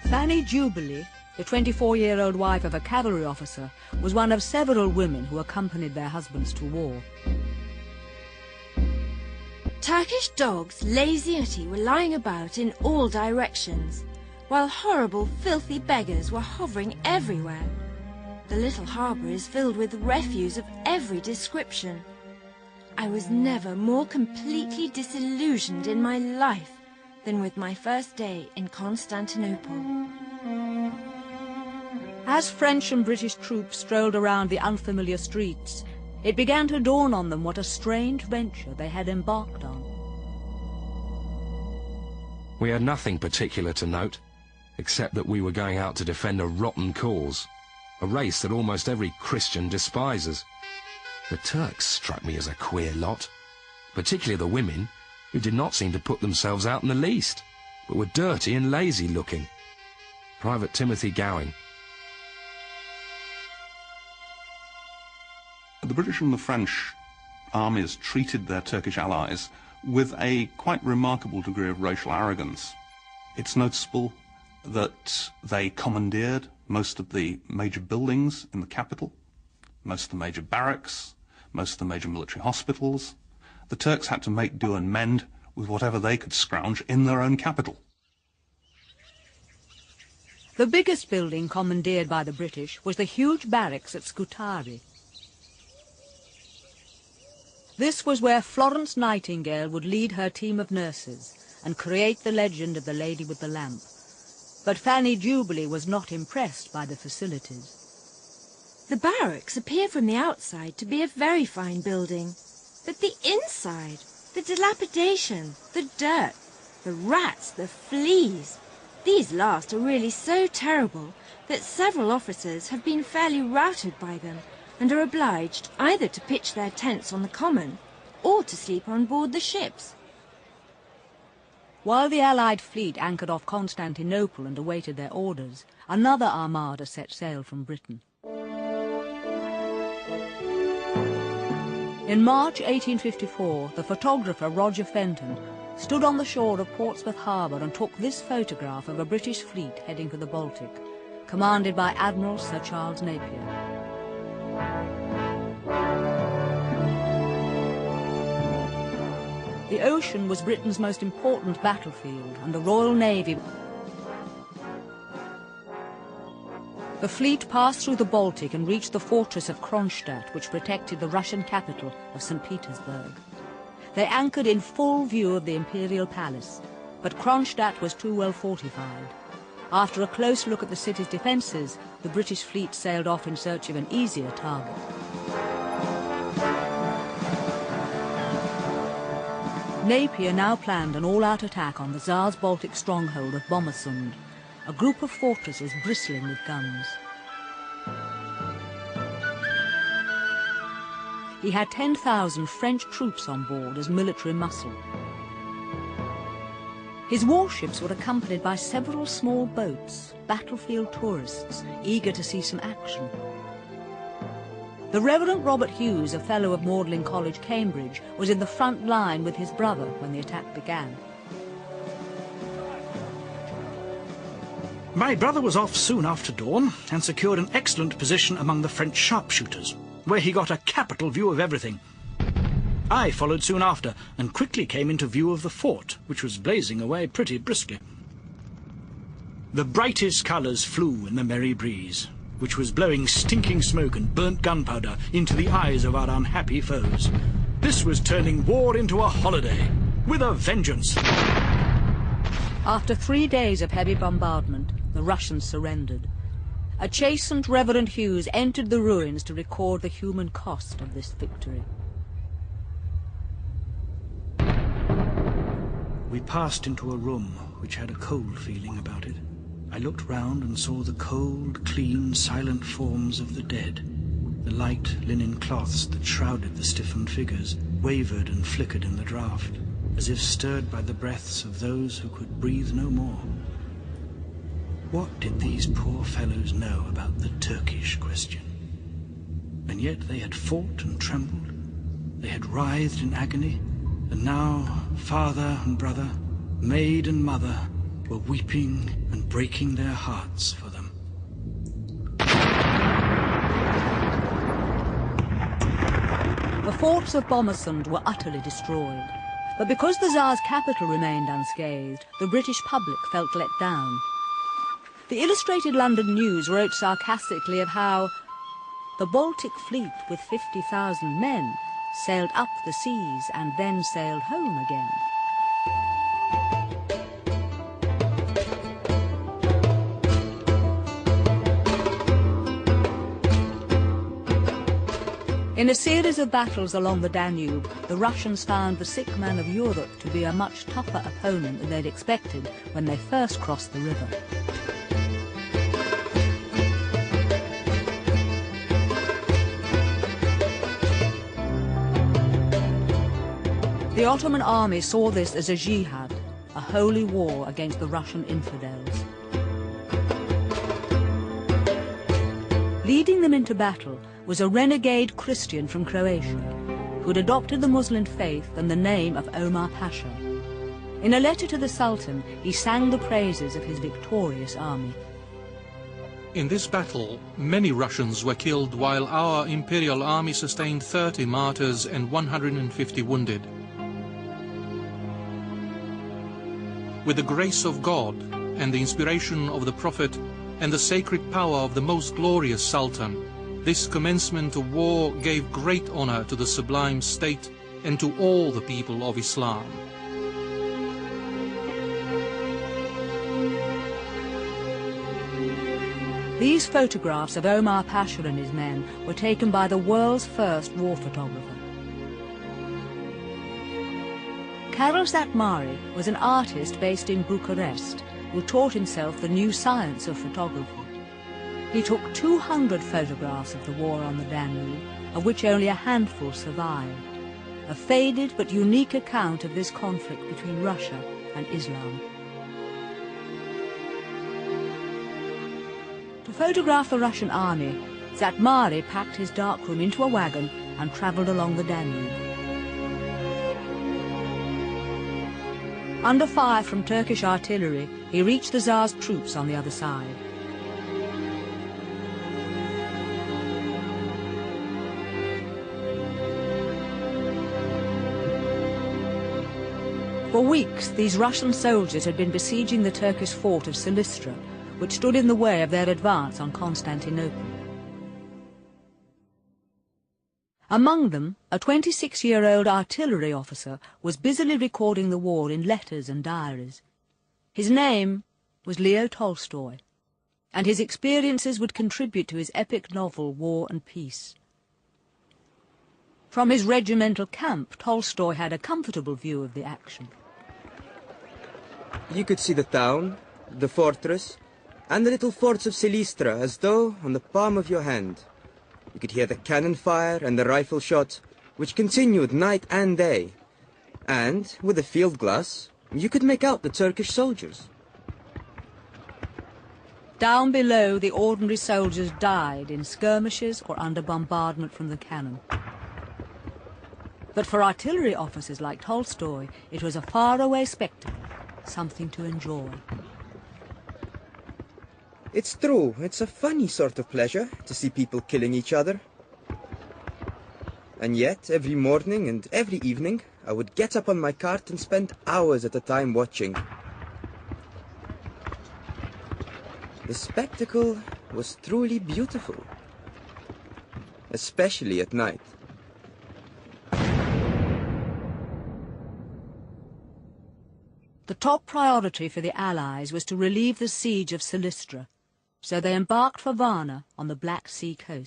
Fanny Jubilee, the 24-year-old wife of a cavalry officer, was one of several women who accompanied their husbands to war. Turkish dogs, lazy and dirty, were lying about in all directions, while horrible, filthy beggars were hovering everywhere. The little harbour is filled with refuse of every description. I was never more completely disillusioned in my life than with my first day in Constantinople. As French and British troops strolled around the unfamiliar streets, it began to dawn on them what a strange venture they had embarked on. We had nothing particular to note, except that we were going out to defend a rotten cause, a race that almost every Christian despises. The Turks struck me as a queer lot, particularly the women, who did not seem to put themselves out in the least, but were dirty and lazy looking. Private Timothy Gowing. The British and the French armies treated their Turkish allies with a quite remarkable degree of racial arrogance. It's noticeable that they commandeered most of the major buildings in the capital, most of the major barracks, most of the major military hospitals. The Turks had to make do and mend with whatever they could scrounge in their own capital. The biggest building commandeered by the British was the huge barracks at Scutari. This was where Florence Nightingale would lead her team of nurses and create the legend of the Lady with the Lamp. But Fanny Jubilee was not impressed by the facilities. The barracks appear from the outside to be a very fine building, but the inside, the dilapidation, the dirt, the rats, the fleas, these last are really so terrible that several officers have been fairly routed by them and are obliged either to pitch their tents on the common or to sleep on board the ships. While the Allied fleet anchored off Constantinople and awaited their orders, another armada set sail from Britain. In March 1854, the photographer Roger Fenton stood on the shore of Portsmouth Harbour and took this photograph of a British fleet heading for the Baltic, commanded by Admiral Sir Charles Napier. The ocean was Britain's most important battlefield, and the Royal Navy. The fleet passed through the Baltic and reached the fortress of Kronstadt, which protected the Russian capital of St. Petersburg. They anchored in full view of the Imperial Palace, but Kronstadt was too well fortified. After a close look at the city's defences, the British fleet sailed off in search of an easier target. Napier now planned an all-out attack on the Tsar's Baltic stronghold of Bomasund, a group of fortresses bristling with guns. He had 10,000 French troops on board as military muscle. His warships were accompanied by several small boats, battlefield tourists, eager to see some action. The Reverend Robert Hughes, a fellow of Magdalen College, Cambridge, was in the front line with his brother when the attack began. My brother was off soon after dawn and secured an excellent position among the French sharpshooters, where he got a capital view of everything. I followed soon after and quickly came into view of the fort, which was blazing away pretty briskly. The brightest colours flew in the merry breeze, which was blowing stinking smoke and burnt gunpowder into the eyes of our unhappy foes. This was turning war into a holiday, with a vengeance. After 3 days of heavy bombardment, the Russians surrendered. A chastened Reverend Hughes entered the ruins to record the human cost of this victory. We passed into a room which had a cold feeling about it. I looked round and saw the cold, clean, silent forms of the dead. The light linen cloths that shrouded the stiffened figures wavered and flickered in the draught, as if stirred by the breaths of those who could breathe no more. What did these poor fellows know about the Turkish question? And yet they had fought and trembled, they had writhed in agony, and now father and brother, maid and mother, were weeping and breaking their hearts for them. The forts of Bomersund were utterly destroyed, but because the Tsar's capital remained unscathed, the British public felt let down. The Illustrated London News wrote sarcastically of how the Baltic fleet with 50,000 men sailed up the seas and then sailed home again. In a series of battles along the Danube, the Russians found the sick man of Europe to be a much tougher opponent than they'd expected when they first crossed the river. The Ottoman army saw this as a jihad, a holy war against the Russian infidels. Leading them into battle was a renegade Christian from Croatia, who had adopted the Muslim faith and the name of Omar Pasha. In a letter to the Sultan, he sang the praises of his victorious army. In this battle, many Russians were killed, while our imperial army sustained 30 martyrs and 150 wounded. With the grace of God and the inspiration of the Prophet and the sacred power of the most glorious Sultan, this commencement of war gave great honor to the sublime state and to all the people of Islam. These photographs of Omar Pasha and his men were taken by the world's first war photographer. Karol Zatmari was an artist based in Bucharest who taught himself the new science of photography. He took 200 photographs of the war on the Danube, of which only a handful survived. A faded but unique account of this conflict between Russia and Islam. To photograph the Russian army, Zatmari packed his darkroom into a wagon and travelled along the Danube. Under fire from Turkish artillery, he reached the Tsar's troops on the other side. For weeks, these Russian soldiers had been besieging the Turkish fort of Silistra, which stood in the way of their advance on Constantinople. Among them, a 26-year-old artillery officer was busily recording the war in letters and diaries. His name was Leo Tolstoy, and his experiences would contribute to his epic novel War and Peace. From his regimental camp, Tolstoy had a comfortable view of the action. You could see the town, the fortress, and the little forts of Silistra as though on the palm of your hand. You could hear the cannon fire and the rifle shot, which continued night and day. And, with a field glass, you could make out the Turkish soldiers. Down below, the ordinary soldiers died in skirmishes or under bombardment from the cannon. But for artillery officers like Tolstoy, it was a faraway spectacle, something to enjoy. It's true, it's a funny sort of pleasure to see people killing each other. And yet, every morning and every evening, I would get up on my cart and spend hours at a time watching. The spectacle was truly beautiful, especially at night. The top priority for the Allies was to relieve the siege of Silistra, so they embarked for Varna on the Black Sea coast.